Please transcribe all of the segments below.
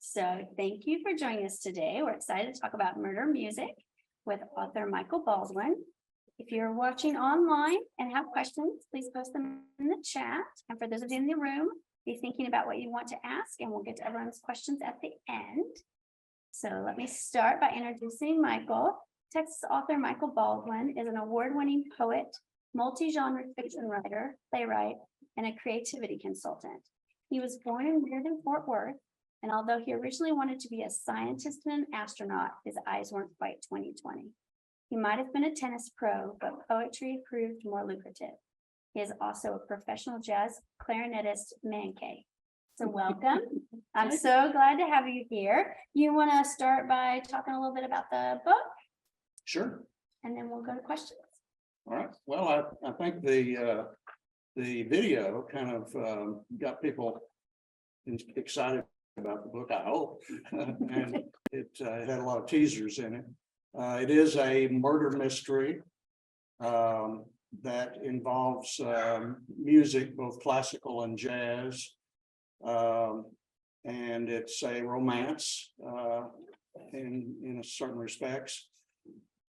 So thank you for joining us today. We're excited to talk about murder music with author Michael Baldwin. If you're watching online and have questions, please post them in the chat. And for those of you in the room, be thinking about what you want to ask, and we'll get to everyone's questions at the end. So let me start by introducing Michael. Texas author Michael Baldwin is an award-winning poet, multi-genre fiction writer, playwright, and a creativity consultant. He was born and reared in Fort Worth, and although he originally wanted to be a scientist and an astronaut, his eyes weren't quite 20/20. He might have been a tennis pro, but poetry proved more lucrative. He is also a professional jazz clarinetist man cave. So welcome. I'm so glad to have you here. You want to start by talking a little bit about the book, Sure. and then we'll go to questions. All right. Well, I think the video kind of got people excited about the book, I hope. And it had a lot of teasers in it. It is a murder mystery that involves music, both classical and jazz. And it's a romance in a certain respects.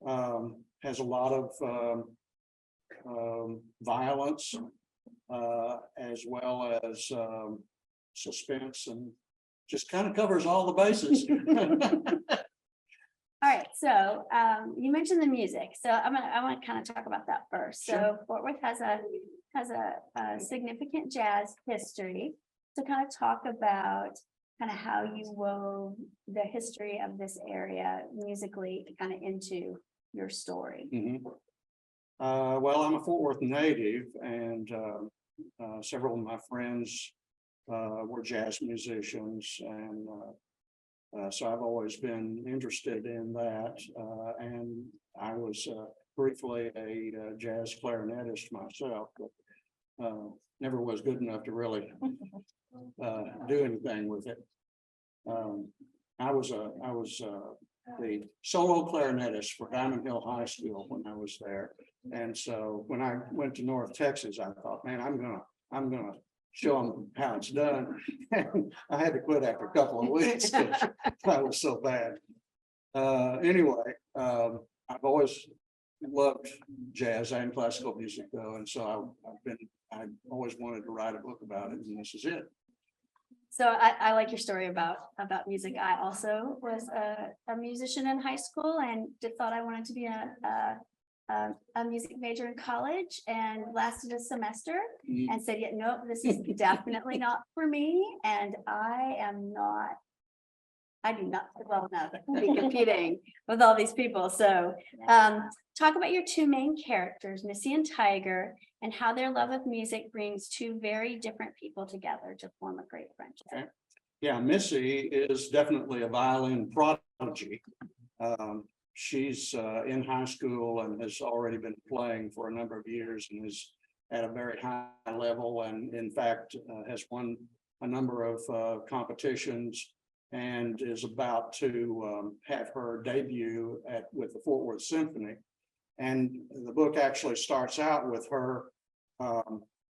Has a lot of violence as well as suspense, and just kind of covers all the bases. All right, so you mentioned the music, so I want to kind of talk about that first. So Sure. Fort Worth has a significant jazz history. So kind of talk about kind of how you wove the history of this area musically kind of into your story. Well, I'm a Fort Worth native, and several of my friends were jazz musicians, and so I've always been interested in that. And I was briefly a jazz clarinetist myself, but never was good enough to really do anything with it. I was the solo clarinetist for Diamond Hill High School when I was there, and so when I went to North Texas, I thought, man, I'm gonna show them how it's done. And I had to quit after a couple of weeks because I was so bad. Anyway, I've always loved jazz and classical music though, and so I always wanted to write a book about it, and this is it. So I like your story about music. I also was a musician in high school and thought I wanted to be a music major in college, and lasted a semester and said, yeah, no, this is definitely not for me. And I do not well enough to be competing with all these people. So talk about your two main characters, Missy and Tiger, and how their love of music brings two very different people together to form a great friendship. Okay. Yeah, Missy is definitely a violin prodigy. She's in high school and has already been playing for a number of years and is at a very high level, and in fact has won a number of competitions, and is about to have her debut with the Fort Worth Symphony. And the book actually starts out with her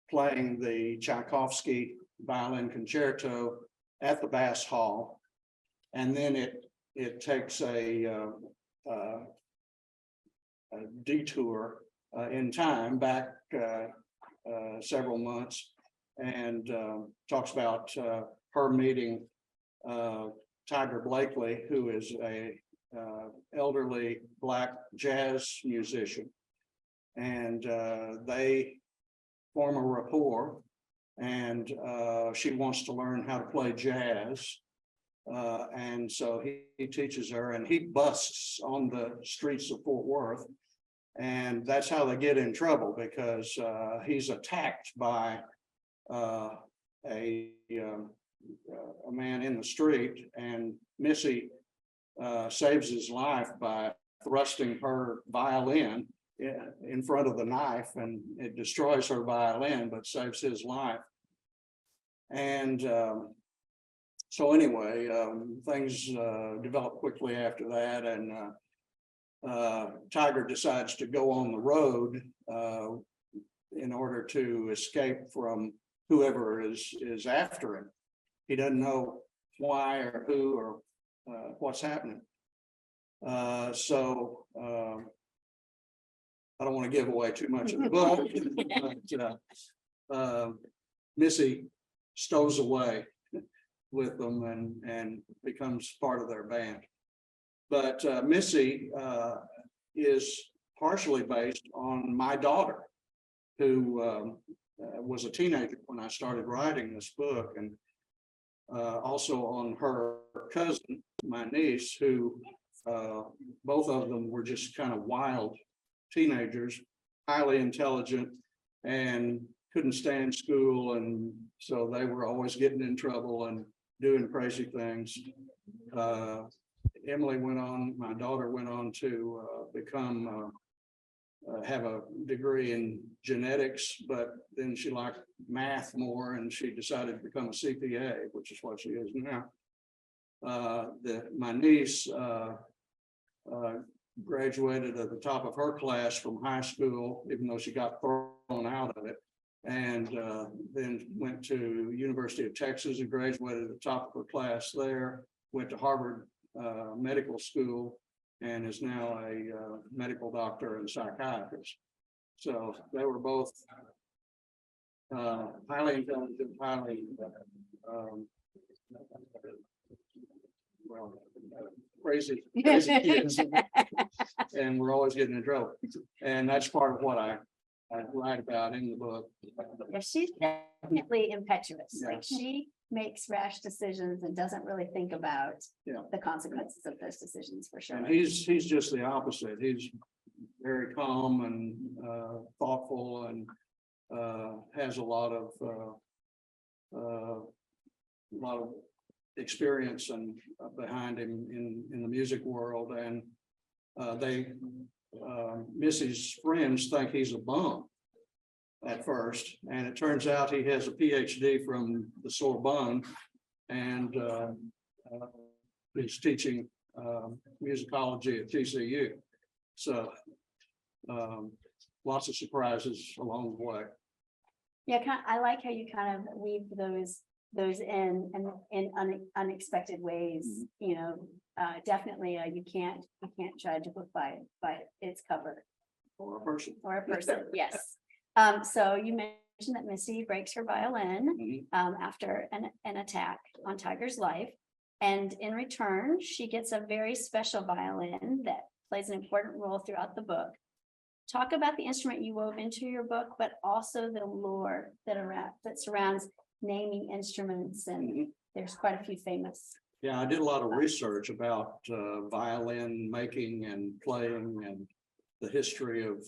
playing the Tchaikovsky violin concerto at the Bass Hall, and then it takes a detour in time back several months, and talks about her meeting Tiger Blakely, who is a elderly Black jazz musician, and they form a rapport, and she wants to learn how to play jazz. And so he teaches her, and he busts on the streets of Fort Worth, and that's how they get in trouble, because he's attacked by a man in the street, and Missy saves his life by thrusting her violin in front of the knife, and it destroys her violin but saves his life. And so anyway, things develop quickly after that, and Tiger decides to go on the road in order to escape from whoever is after him. He doesn't know why or who or what's happening. So I don't want to give away too much of the book, but Missy stows away with them and becomes part of their band. But Missy is partially based on my daughter, who was a teenager when I started writing this book, and also on her cousin, my niece, who both of them were just kind of wild teenagers, highly intelligent, and couldn't stand school, and so they were always getting in trouble and doing crazy things. Emily went on, my daughter went on to have a degree in genetics, but then she liked math more, and she decided to become a CPA, which is what she is now. My niece graduated at the top of her class from high school, even though she got thrown out of it, and then went to University of Texas and graduated at the top of her class there, went to Harvard Medical School, and is now a medical doctor and psychiatrist. So they were both highly intelligent, highly crazy kids, and we're always getting in trouble. And that's part of what I write about in the book. Yeah, she's definitely impetuous. Yeah. Like she makes rash decisions and doesn't really think about the consequences of those decisions, for sure. And he's just the opposite. He's very calm and thoughtful, and has a lot of experience and behind him in the music world. And Missy's friends think he's a bum at first, and it turns out he has a PhD from the Sorbonne, and he's teaching musicology at TCU. So lots of surprises along the way. Yeah, I like how you kind of weave those in unexpected ways. You know, definitely you can't judge a book by its cover. Or a person. Or a person, yes. So you mentioned that Missy breaks her violin after an attack on Tiger's life. And in return, she gets a very special violin that plays an important role throughout the book. Talk about the instrument you wove into your book, but also the lore that surrounds naming instruments, and there's quite a few famous. Yeah, I did a lot of research about violin making and playing, and the history of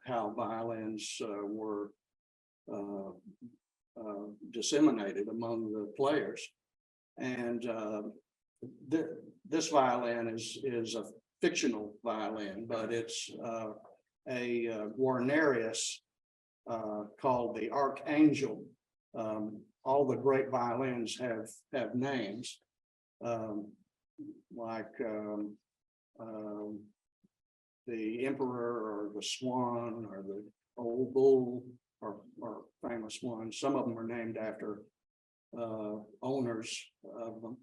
how violins were disseminated among the players. And this violin is a fictional violin, but it's a Guarnerius called the Archangel. All the great violins have names, like the Emperor, or the Swan, or the Old Bull, or famous ones. Some of them are named after owners of them.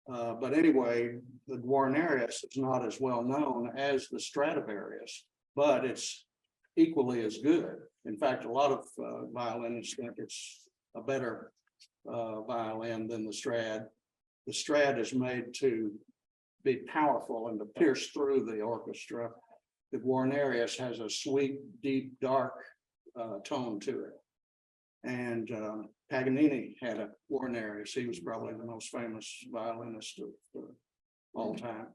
But anyway, the Guarnerius is not as well known as the Stradivarius, but it's equally as good. In fact, a lot of violinists think it's a better violin than the Strad. The Strad is made to be powerful and to pierce through the orchestra. The Guarnerius has a sweet, deep, dark tone to it. And Paganini had a Guarnerius. He was probably the most famous violinist of all time.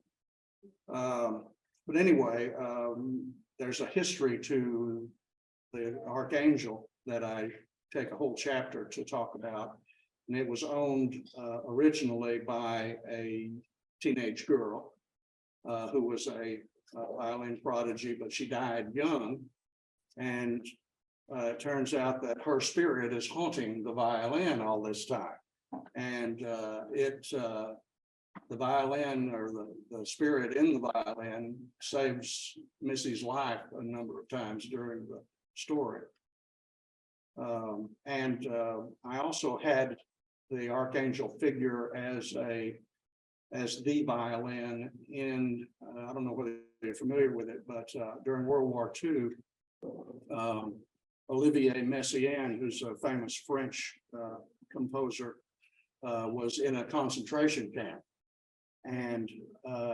But anyway, there's a history to the Archangel that I take a whole chapter to talk about. And it was owned originally by a teenage girl who was a violin prodigy, but she died young. And it turns out that her spirit is haunting the violin all this time. And the violin, or the spirit in the violin, saves Missy's life a number of times during the story. And I also had the archangel figure as the violin in, I don't know whether you're familiar with it, but during World War II, Olivier Messiaen, who's a famous French composer, was in a concentration camp. And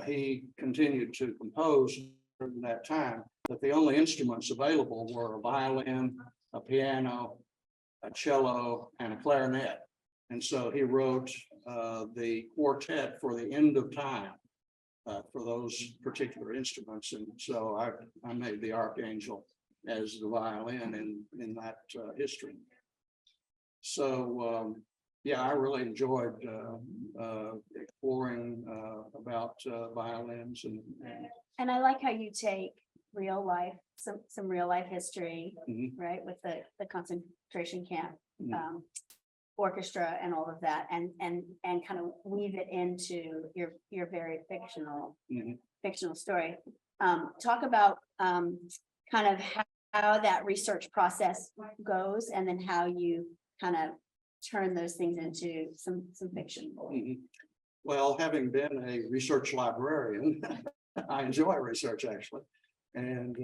he continued to compose during that time, but the only instruments available were a violin, a piano, a cello, and a clarinet. And so he wrote the quartet for the end of time for those particular instruments. And so I made the archangel as the violin in that history. So yeah, I really enjoyed exploring about violins And I like how you take real life, some real life history, right, with the concentration camp orchestra and all of that, and kind of weave it into your very fictional story. Talk about kind of how that research process goes, and then how you kind of turn those things into some fiction. Well, having been a research librarian, I enjoy research actually. And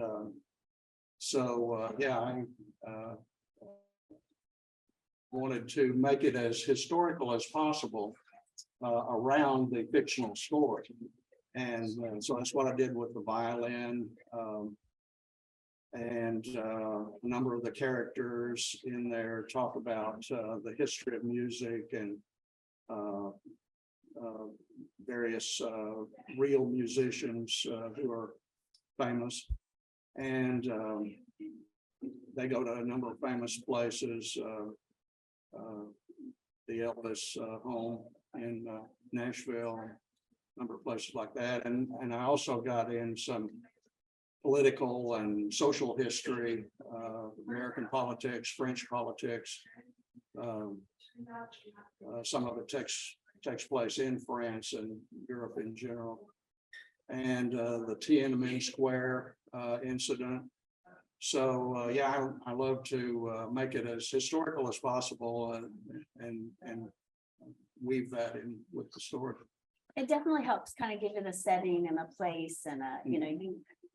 so, yeah, I wanted to make it as historical as possible around the fictional story. And so that's what I did with the violin. And a number of the characters in there talk about the history of music and various real musicians who are famous. And they go to a number of famous places, the Elvis home in Nashville, a number of places like that. And I also got in some political and social history, American politics, French politics. Some of it takes place in France and Europe in general. And the Tiananmen Square incident. So yeah, I love to make it as historical as possible and weave that in with the story. It definitely helps kind of give it a setting and a place, and you know,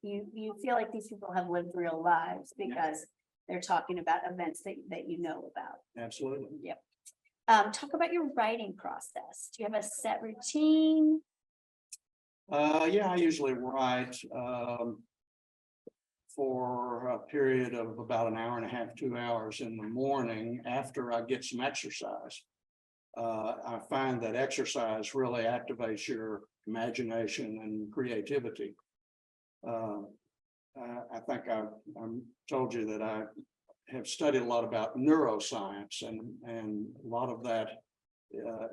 you feel like these people have lived real lives because they're talking about events that you know about. Absolutely. Yep. Talk about your writing process. Do you have a set routine? Yeah, I usually write for a period of about an hour and a half, 2 hours in the morning after I get some exercise. I find that exercise really activates your imagination and creativity. I think I told you that I have studied a lot about neuroscience, and a lot of that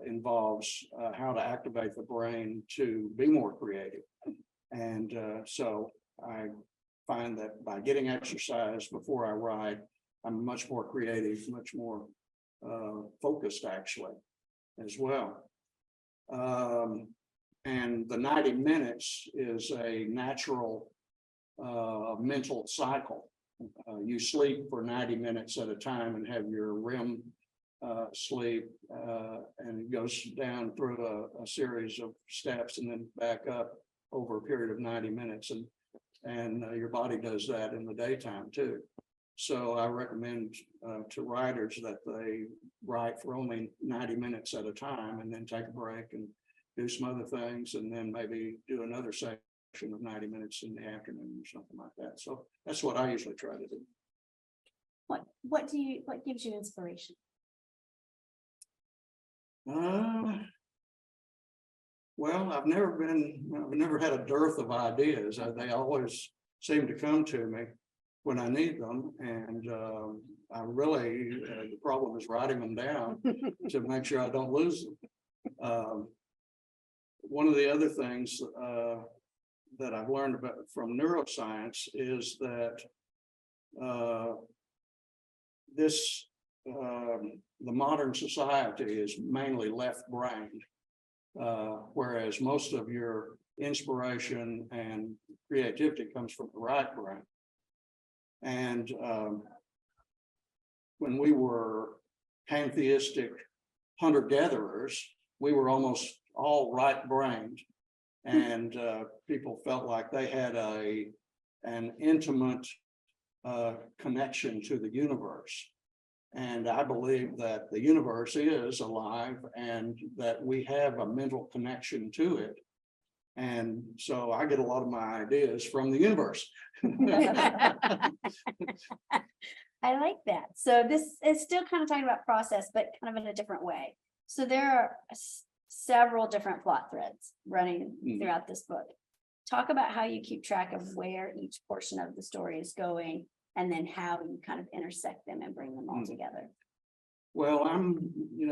involves how to activate the brain to be more creative. And so I find that by getting exercise before I write, I'm much more creative, much more focused actually as well. And the 90 minutes is a natural mental cycle. You sleep for 90 minutes at a time and have your REM sleep, and it goes down through a series of steps and then back up over a period of 90 minutes. And your body does that in the daytime too. So I recommend to writers that they write for only 90 minutes at a time and then take a break and do some other things, and then maybe do another section of 90 minutes in the afternoon or something like that. So that's what I usually try to do. What gives you inspiration? Well, I've never had a dearth of ideas. They always seem to come to me when I need them. And I really, the problem is writing them down to make sure I don't lose them. One of the other things that I've learned about from neuroscience is that the modern society is mainly left-brained, whereas most of your inspiration and creativity comes from the right brain. And when we were pantheistic hunter-gatherers, we were almost all right-brained. And people felt like they had an intimate connection to the universe. And I believe that the universe is alive and that we have a mental connection to it. And so I get a lot of my ideas from the universe. I like that. So this is still kind of talking about process, but kind of in a different way. So there are several different plot threads running throughout this book. Talk about how you keep track of where each portion of the story is going, and then how you kind of intersect them and bring them all together. Well,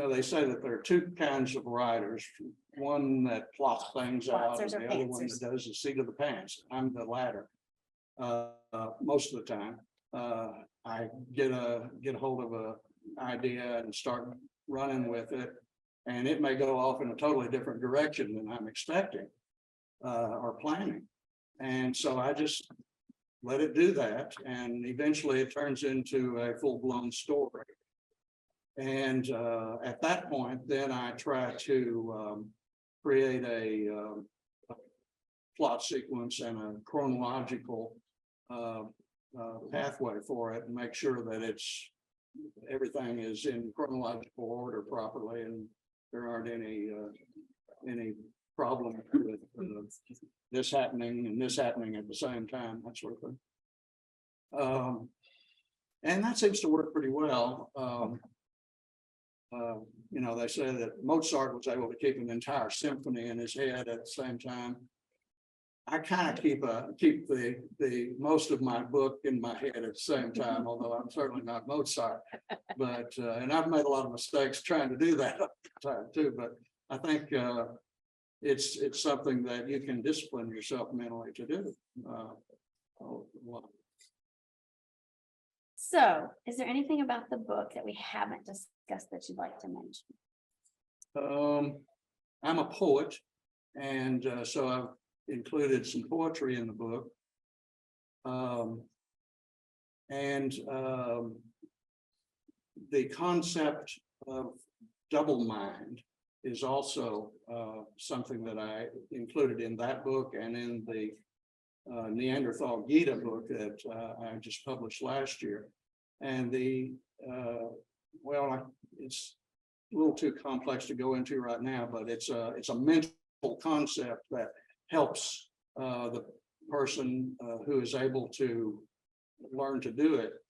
they say that there are two kinds of writers. One that plots things out, and the other one that does the seat of the pants. I'm the latter. Most of the time, I get a hold of an idea and start running with it, and it may go off in a totally different direction than I'm expecting or planning. And so I just let it do that, and eventually it turns into a full-blown story. And at that point, then I try to create a plot sequence and a chronological pathway for it, and make sure that everything is in chronological order properly, and there aren't any problem with this happening and this happening at the same time, that sort of thing. And that seems to work pretty well. They say that Mozart was able to keep an entire symphony in his head at the same time. I kind of keep the most of my book in my head at the same time, although I'm certainly not Mozart. But and I've made a lot of mistakes trying to do that too. But I think it's something that you can discipline yourself mentally to do. So, is there anything about the book that we haven't discussed that you'd like to mention? I'm a poet, and so I've included some poetry in the book. The concept of double mind is also something that I included in that book and in the Neanderthal Gita book that I just published last year. And it's a little too complex to go into right now, but it's a mental concept that helps the person who is able to learn to do it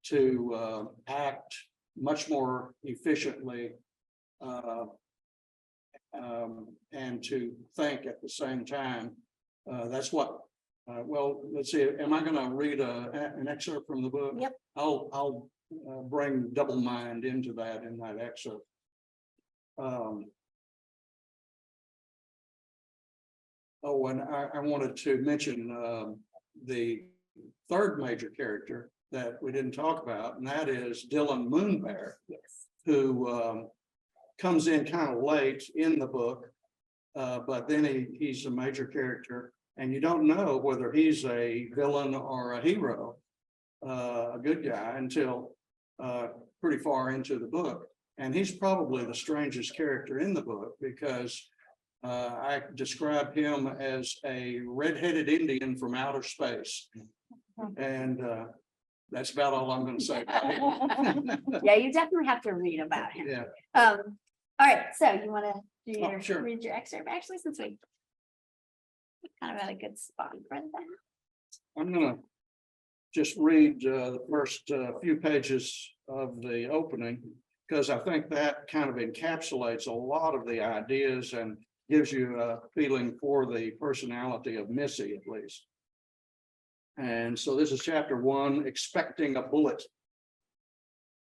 to act much more efficiently and to think at the same time. That's what. Let's see. Am I going to read an excerpt from the book? Yep. I'll bring double mind into that in that excerpt. And I wanted to mention the third major character that we didn't talk about, and that is Dylan Moonbear, who comes in kind of late in the book, but then he's a major character, and you don't know whether he's a villain or a hero, a good guy, until pretty far into the book. And he's probably the strangest character in the book because I describe him as a red-headed Indian from outer space. And that's about all I'm going to say about him. Yeah, you definitely have to read about him. Yeah. All right, so you want to Sure. read your excerpt? Actually, since we kind of had a good spot for that. I'm going to just read the first few pages of the opening, because I think that kind of encapsulates a lot of the ideas and gives you a feeling for the personality of Missy, at least. And so this is chapter 1, Expecting a Bullet.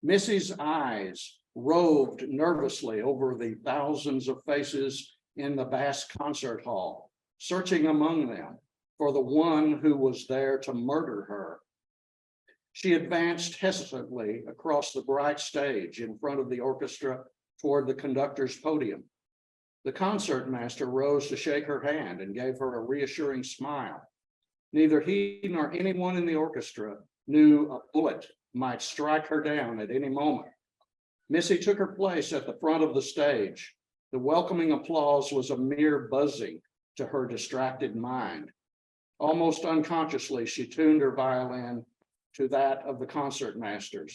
Missy's eyes roved nervously over the thousands of faces in the vast concert hall, searching among them for the one who was there to murder her. She advanced hesitantly across the bright stage in front of the orchestra toward the conductor's podium. The concertmaster rose to shake her hand and gave her a reassuring smile. Neither he nor anyone in the orchestra knew a bullet might strike her down at any moment. Missy took her place at the front of the stage. The welcoming applause was a mere buzzing to her distracted mind. Almost unconsciously, she tuned her violin to that of the concertmasters.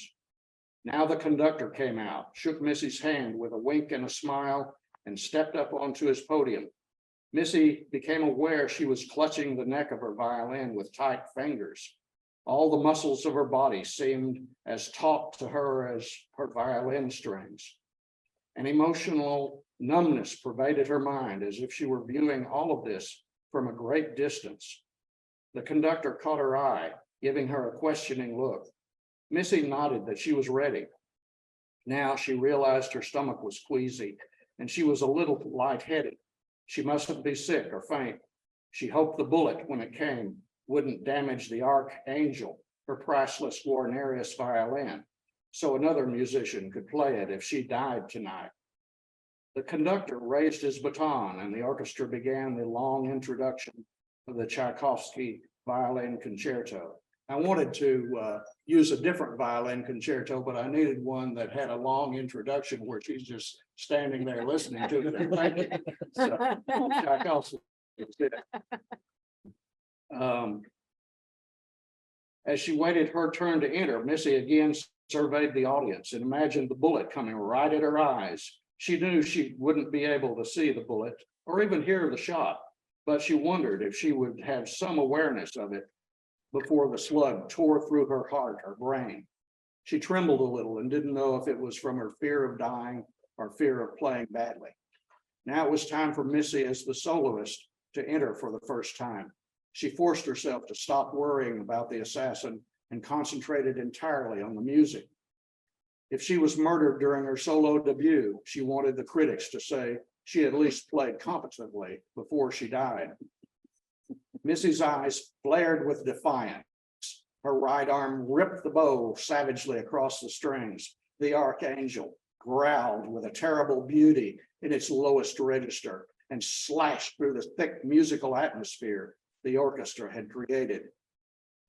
Now the conductor came out, shook Missy's hand with a wink and a smile, and stepped up onto his podium. Missy became aware she was clutching the neck of her violin with tight fingers. All the muscles of her body seemed as taut to her as her violin strings. An emotional numbness pervaded her mind, as if she were viewing all of this from a great distance. The conductor caught her eye, giving her a questioning look. Missy nodded that she was ready. Now she realized her stomach was queasy, and she was a little lightheaded. She mustn't be sick or faint. She hoped the bullet, when it came, wouldn't damage the Archangel, her priceless Guarnerius violin, so another musician could play it if she died tonight. The conductor raised his baton, and the orchestra began the long introduction of the Tchaikovsky violin concerto. I wanted to use a different violin concerto, but I needed one that had a long introduction where she's just standing there listening to it and thinking. So, Tchaikovsky was it. As she waited her turn to enter, Missy again surveyed the audience and imagined the bullet coming right at her eyes. She knew she wouldn't be able to see the bullet or even hear the shot, but she wondered if she would have some awareness of it before the slug tore through her heart or brain. She trembled a little and didn't know if it was from her fear of dying or fear of playing badly. Now it was time for Missy as the soloist to enter for the first time. She forced herself to stop worrying about the assassin and concentrated entirely on the music. If she was murdered during her solo debut, she wanted the critics to say she at least played competently before she died. Missy's eyes flared with defiance. Her right arm ripped the bow savagely across the strings. The Archangel growled with a terrible beauty in its lowest register and slashed through the thick musical atmosphere the orchestra had created.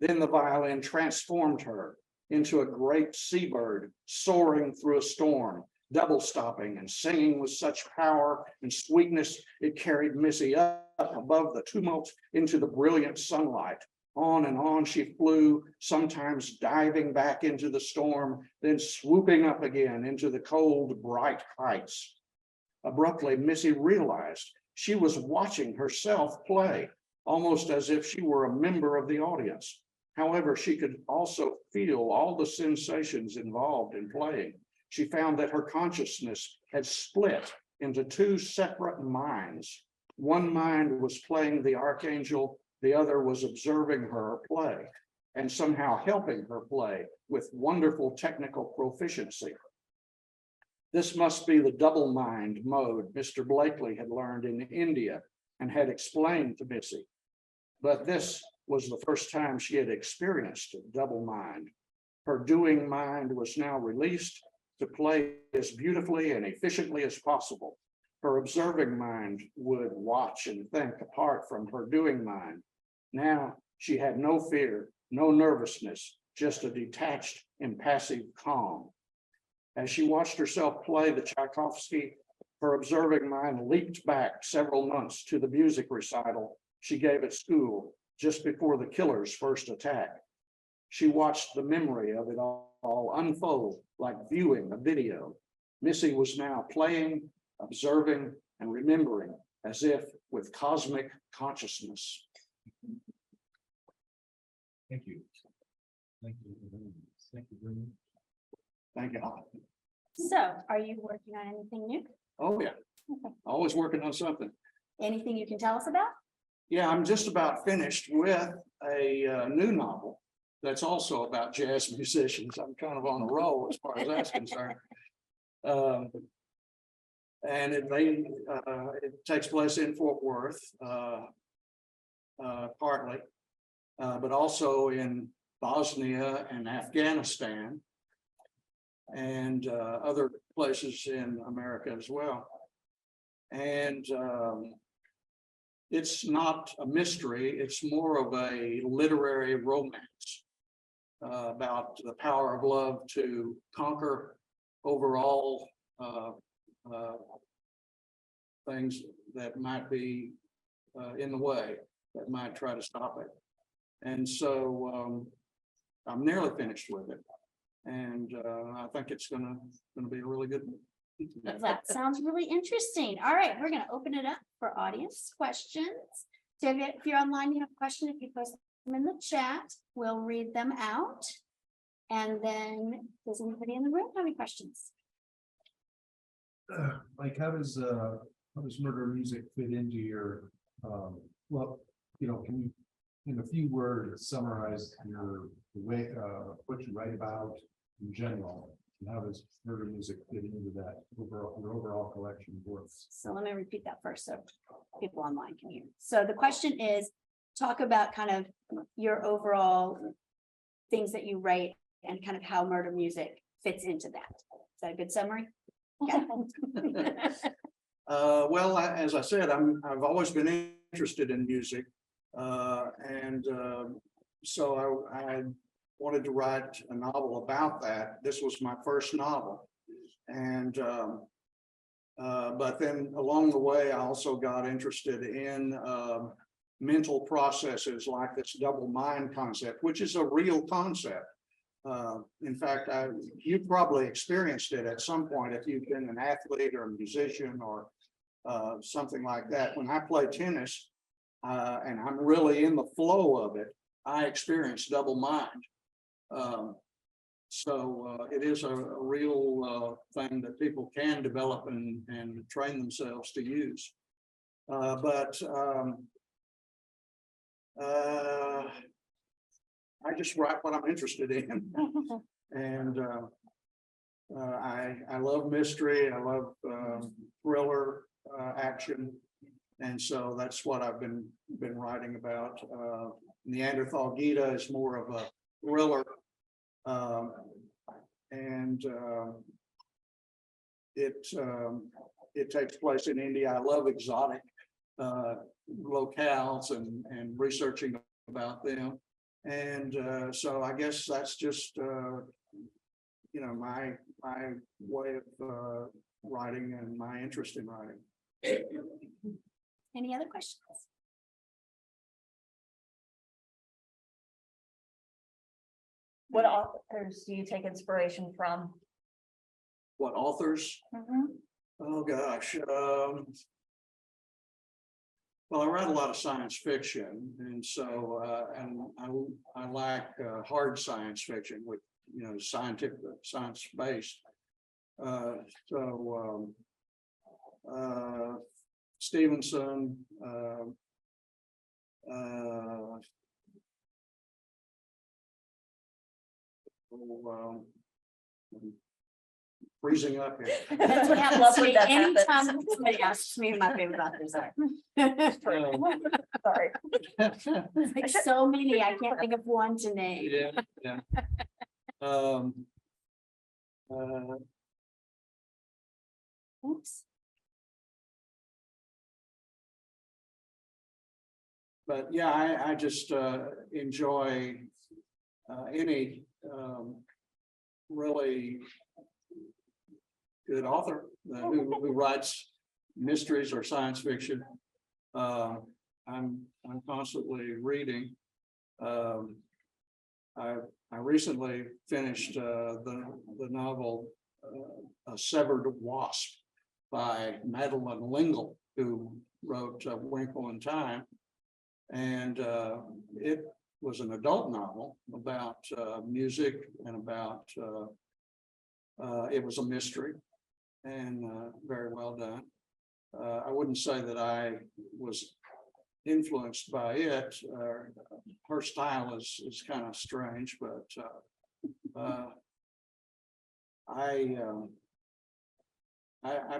Then the violin transformed her into a great seabird soaring through a storm, double stopping and singing with such power and sweetness it carried Missy up above the tumult into the brilliant sunlight. On and on she flew, sometimes diving back into the storm, then swooping up again into the cold, bright heights. Abruptly, Missy realized she was watching herself play, almost as if she were a member of the audience. However, she could also feel all the sensations involved in playing. She found that her consciousness had split into two separate minds. One mind was playing the Archangel, the other was observing her play and somehow helping her play with wonderful technical proficiency. This must be the double mind mode Mr. Blakely had learned in India and had explained to Missy. But this was the first time she had experienced a double mind. Her doing mind was now released to play as beautifully and efficiently as possible. Her observing mind would watch and think apart from her doing mind. Now she had no fear, no nervousness, just a detached, impassive calm. As she watched herself play the Tchaikovsky, her observing mind leaped back several months to the music recital she gave at school just before the killer's first attack. She watched the memory of it all unfold like viewing a video. Missy was now playing, observing, and remembering as if with cosmic consciousness. Thank you. Thank you. Thank you very much. Thank you. So, are you working on anything new? Oh, yeah. Always working on something. Anything you can tell us about? Yeah, I'm just about finished with a new novel that's also about jazz musicians. I'm kind of on a roll as far as that's concerned. And it takes place in Fort Worth, partly, but also in Bosnia and Afghanistan and other places in America as well. And it's not a mystery, it's more of a literary romance about the power of love to conquer overall things that might be in the way, that might try to stop it. And so I'm nearly finished with it. And I think it's gonna be a really good one. That sounds really interesting. All right, we're gonna open it up for audience questions. So if you're online, you have a question, if you post them in the chat, we'll read them out. And then, does anybody in the room have any questions? Like, how does murder music fit into your, well, you know, can you, in a few words, summarize the way, what you write about in general? And how does murder music fit into that overall, your overall collection of works? So let me repeat that first, so people online can hear. So the question is, talk about kind of your overall things that you write and kind of how murder music fits into that. Is that a good summary? Yeah. Well, as I said, I've always been interested in music. So I wanted to write a novel about that. This was my first novel. And but then along the way, I also got interested in mental processes like this double mind concept, which is a real concept. In fact, you probably experienced it at some point if you've been an athlete or a musician or something like that. When I play tennis and I'm really in the flow of it, I experience double mind. So it is a real thing that people can develop and train themselves to use. I just write what I'm interested in. And I love mystery. I love thriller action. And so that's what I've been writing about. Neanderthal Gita is more of a thriller. It takes place in India. I love exotic locales and researching about them. And so I guess that's just you know, my way of writing and my interest in writing. Any other questions? What authors do you take inspiration from? What authors? Oh gosh. Well, I read a lot of science fiction, and so I like hard science fiction, with scientific, science based. Stevenson. Freezing up here. That's what happens Love to when me that anytime happens. somebody asks me who my favorite authors are. Sorry. Like so many, I can't think of one to name. Yeah. Oops. But yeah, I just enjoy any really good author who writes mysteries or science fiction. I'm constantly reading. I recently finished the novel A Severed Wasp by Madeline L'Engle, who wrote Wrinkle in Time. And it was an adult novel about music and about, it was a mystery and very well done. I wouldn't say that I was influenced by it. Her style is kind of strange, but I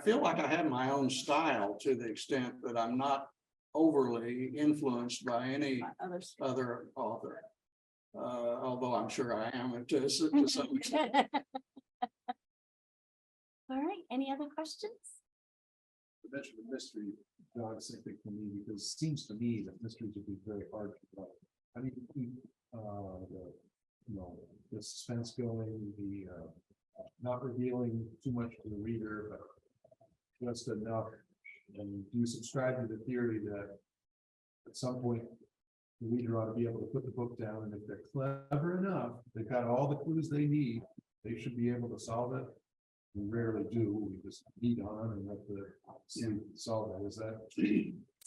feel like I have my own style to the extent that I'm not overly influenced by any Others. other author, although I'm sure I am to some extent. All right, any other questions? Eventually, mystery dogs, I think, for me, because it seems to me that mysteries would be very hard to write. I mean, the suspense going, the not revealing too much to the reader, but just enough. And do you subscribe to the theory that at some point the reader ought to be able to put the book down, and if they're clever enough, they've got all the clues they need, they should be able to solve it? We rarely do. We just beat on and let the sleep solve it. Is that?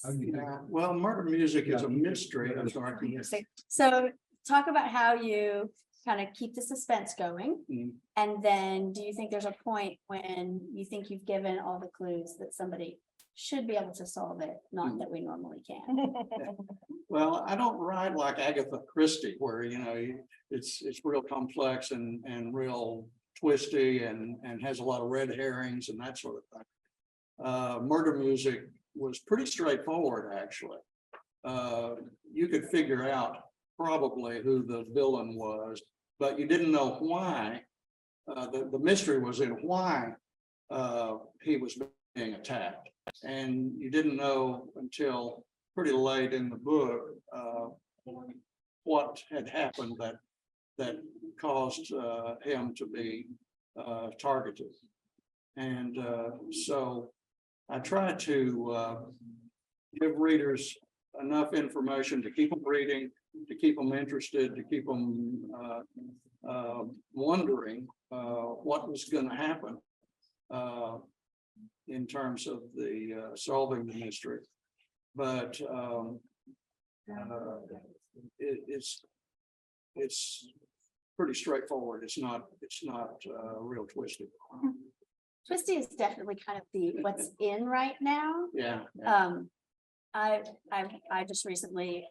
How do you think? Yeah, well, murder music is a mystery. I'm sorry. So talk about how you kind of keep the suspense going. Mm. And then do you think there's a point when you think you've given all the clues that somebody should be able to solve it, not that we normally can? Well, I don't write like Agatha Christie, where, it's real complex and real twisty and has a lot of red herrings and that sort of thing. Murder music was pretty straightforward, actually. You could figure out probably who the villain was, but you didn't know why. The mystery was in why he was being attacked. And you didn't know until pretty late in the book what had happened that caused him to be targeted. And so I try to give readers enough information to keep them reading, to keep them interested, to keep them wondering what was going to happen in terms of the solving the mystery. But it's pretty straightforward. It's not real twisted. Twisty is definitely kind of what's in right now. Yeah. I just recently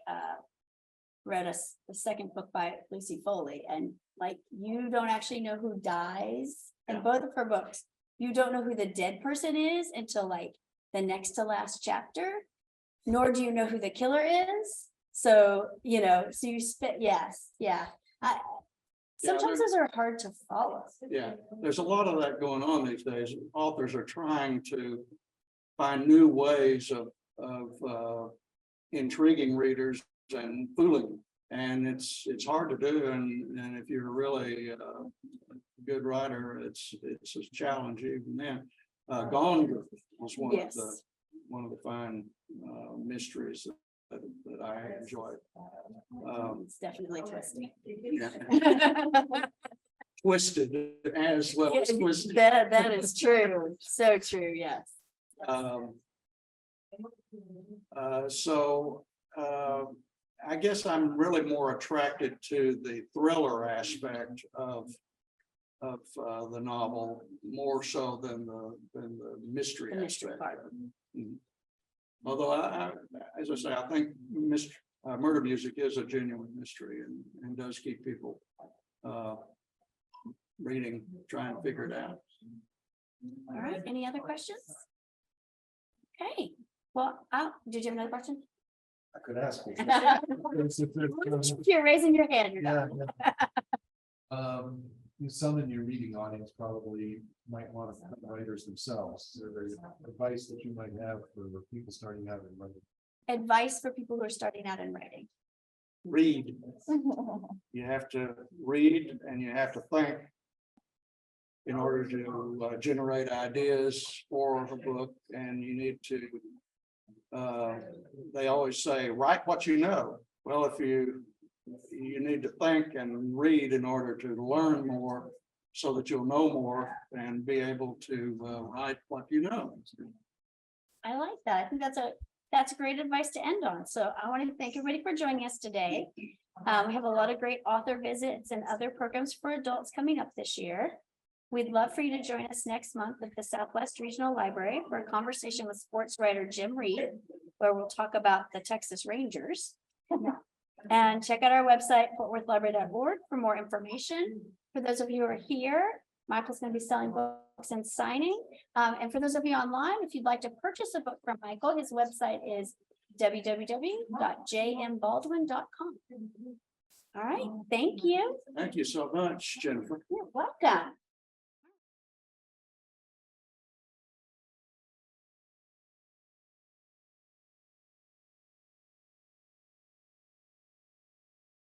read the second book by Lucy Foley, and like, you don't actually know who dies in both of her books. You don't know who the dead person is until like the next to last chapter, nor do you know who the killer is. So, so you sometimes those are hard to follow. Yeah, there's a lot of that going on these days. Authors are trying to find new ways of intriguing readers and fooling, and it's hard to do. And if you're really a good writer, it's a challenge even then. Gone is one of the fine mysteries that I enjoy. It's definitely twisty. Yeah. Twisted as well as twisted. That is true. So true. Yes. So I guess I'm really more attracted to the thriller aspect of the novel, more so than the mystery The mystery aspect. part. Mhm. Although as I say, I think murder music is a genuine mystery and does keep people reading, trying to figure it out. All right. Any other questions? Okay. Well, did you have another question? I could ask you. You're raising your hand. You're Yeah, not. some in your reading audience probably might want to become writers themselves. Is there advice that you might have for people starting out in writing? Advice for people who are starting out in writing. Read. You have to read and you have to think in order to generate ideas for a book, and you need to they always say, write what you know. Well, if you need to think and read in order to learn more so that you'll know more and be able to write what you know. I like that. I think that's great advice to end on. So I want to thank everybody for joining us today. We have a lot of great author visits and other programs for adults coming up this year. We'd love for you to join us next month at the Southwest Regional Library for a conversation with sports writer Jim Reed, where we'll talk about the Texas Rangers. And check out our website, fortworthlibrary.org, for more information. For those of you who are here, Michael's going to be selling books and signing. And for those of you online, if you'd like to purchase a book from Michael, his website is www.jmbaldwin.com. All right, thank you. Thank you so much, Jennifer. You're welcome.